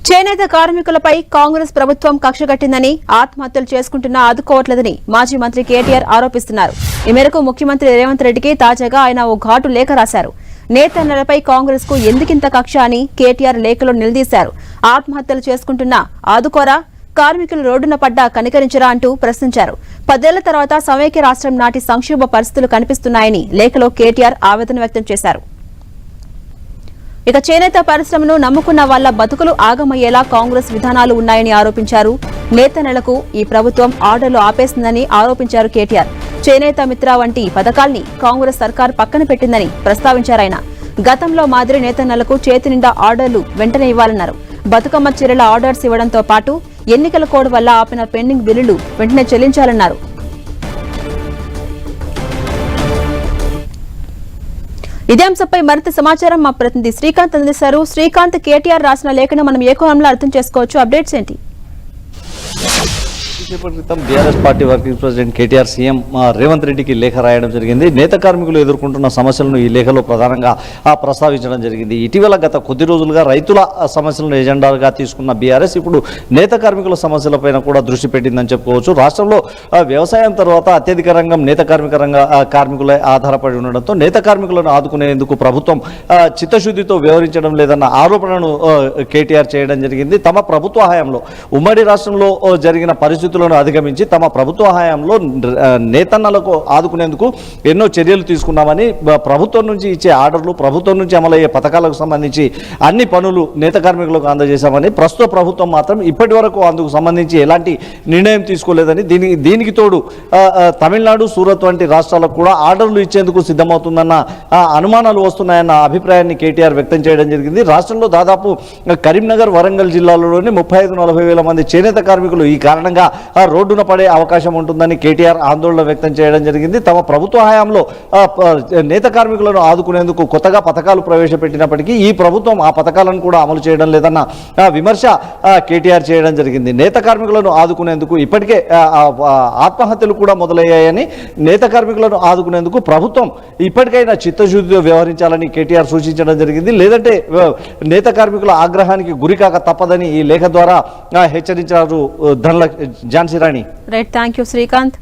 చేనేత కార్మికులపై కాంగ్రెస్ ప్రభుత్వం కక్షగట్టిందని ఆత్మహత్యలు చేసుకుంటున్నా ఆదుకోవట్లేదని మాజీ మంత్రి కేటీఆర్ ఆరోపిస్తున్నారు. ఈ మేరకు ముఖ్యమంత్రి రేవంత్ రెడ్డికి తాజాగా ఆయన ఓ ఘాటు లేఖ రాశారు. నేతన్నలపై కాంగ్రెస్ కు ఎందుకింత కక్ష అని కేటీఆర్ లేఖలో నిలదీశారు. ఆత్మహత్యలు చేసుకుంటున్నా ఆదుకోరా, కార్మికులు రోడ్డున పడ్డా కనికరించరా అంటూ ప్రశ్నించారు. 10 ఏళ్ల తర్వాత సమైక్య రాష్ట్రం నాటి సంక్షోభ పరిస్థితులు కనిపిస్తున్నాయని లేఖలో కేటీఆర్ ఆవేదన వ్యక్తం చేశారు. ఇక చేనేత పరిశ్రమను నమ్ముకున్న వాళ్ల బతుకులు ఆగమయ్యేలా కాంగ్రెస్ విధానాలు ఉన్నాయని ఆరోపించారు. నేతన్నలకు ఈ ప్రభుత్వం ఆర్డర్లు ఆపేసిందని ఆరోపించారు కేటీఆర్. చేనేత మిత్ర వంటి పథకాల్ని కాంగ్రెస్ సర్కార్ పక్కన పెట్టిందని ప్రస్తావించారాయన. గతంలో మాదిరి నేతన్నలకు చేతి నిండా ఆర్డర్లు వెంటనే ఇవ్వాలన్నారు. బతుకమ్మ చీరల ఆర్డర్స్ ఇవ్వడంతో పాటు ఎన్నికల కోడ్ వల్ల ఆపిన పెండింగ్ బిల్లులు వెంటనే చెల్లించాలన్నారు. ఇదే అంశంపై మరింత సమాచారం మా ప్రతినిధి శ్రీకాంత్ అందిస్తారు. శ్రీకాంత్, కేటీఆర్ రాసిన లేఖను మనం ఏ కోణంలో అర్థం చేసుకోవచ్చు? అప్డేట్స్ ఏంటి? క్రితం BRS party working president KTR CM Revanth రెడ్డికి లేఖ రాయడం జరిగింది. నేత కార్మికులు ఎదుర్కొంటున్న సమస్యలను ఈ లేఖలో ప్రధానంగా ప్రస్తావించడం జరిగింది. ఇటీవల గత కొద్ది రోజులుగా రైతుల సమస్యలను ఎజెండాగా తీసుకున్న బీఆర్ఎస్ ఇప్పుడు నేత కార్మికుల సమస్యలపైన కూడా దృష్టి పెట్టిందని చెప్పుకోవచ్చు. రాష్ట్రంలో వ్యవసాయం తర్వాత అత్యధిక రంగం నేత కార్మికులే ఆధారపడి ఉండడంతో నేత కార్మికులను ఆదుకునేందుకు ప్రభుత్వం చిత్తశుద్ధితో వ్యవహరించడం లేదన్న ఆరోపణను కేటీఆర్ చేయడం జరిగింది. తమ ప్రభుత్వ హయాంలో ఉమ్మడి రాష్ట్రంలో జరిగిన పరిస్థితులను అధిగమించి తమ ప్రభుత్వ హయాంలో నేతన్నలకు ఆదుకునేందుకు ఎన్నో చర్యలు తీసుకున్నామని, ప్రభుత్వం నుంచి ఇచ్చే ఆర్డర్లు, ప్రభుత్వం నుంచి అమలయ్యే పథకాలకు సంబంధించి అన్ని పనులు నేత కార్మికులకు అందజేశామని, ప్రస్తుత ప్రభుత్వం మాత్రం ఇప్పటి వరకు అందుకు సంబంధించి ఎలాంటి నిర్ణయం తీసుకోలేదని, దీనికి తోడు తమిళనాడు, సూరత్ వంటి రాష్ట్రాలకు కూడా ఆర్డర్లు ఇచ్చేందుకు సిద్ధమవుతుందన్న అనుమానాలు వస్తున్నాయన్న అభిప్రాయాన్ని కేటీఆర్ వ్యక్తం చేయడం జరిగింది. రాష్ట్రంలో దాదాపు కరీంనగర్, వరంగల్ జిల్లాలోని 35-40 వేల మంది చేనేత కార్మికులు ఈ కారణంగా రోడ్డున పడే అవకాశం ఉంటుందని కేటీఆర్ ఆందోళన వ్యక్తం చేయడం జరిగింది. తమ ప్రభుత్వ హయాంలో నేత కార్మికులను ఆదుకునేందుకు కొత్తగా పథకాలు ప్రవేశపెట్టినప్పటికీ ఈ ప్రభుత్వం ఆ పథకాలను కూడా అమలు చేయడం లేదన్న విమర్శ కేటీఆర్ చేయడం జరిగింది. నేత కార్మికులను ఆదుకునేందుకు ఇప్పటికే ఆత్మహత్యలు కూడా మొదలయ్యాయని, నేత కార్మికులను ఆదుకునేందుకు ప్రభుత్వం ఇప్పటికైనా చిత్తశుద్ధితో వ్యవహరించాలని కేటీఆర్ సూచించడం జరిగింది. లేదంటే నేత కార్మికుల ఆగ్రహానికి గురికాక తప్పదని ఈ లేఖ ద్వారా హెచ్చరించారు Jhansi Rani. Right, thank you Srikanth.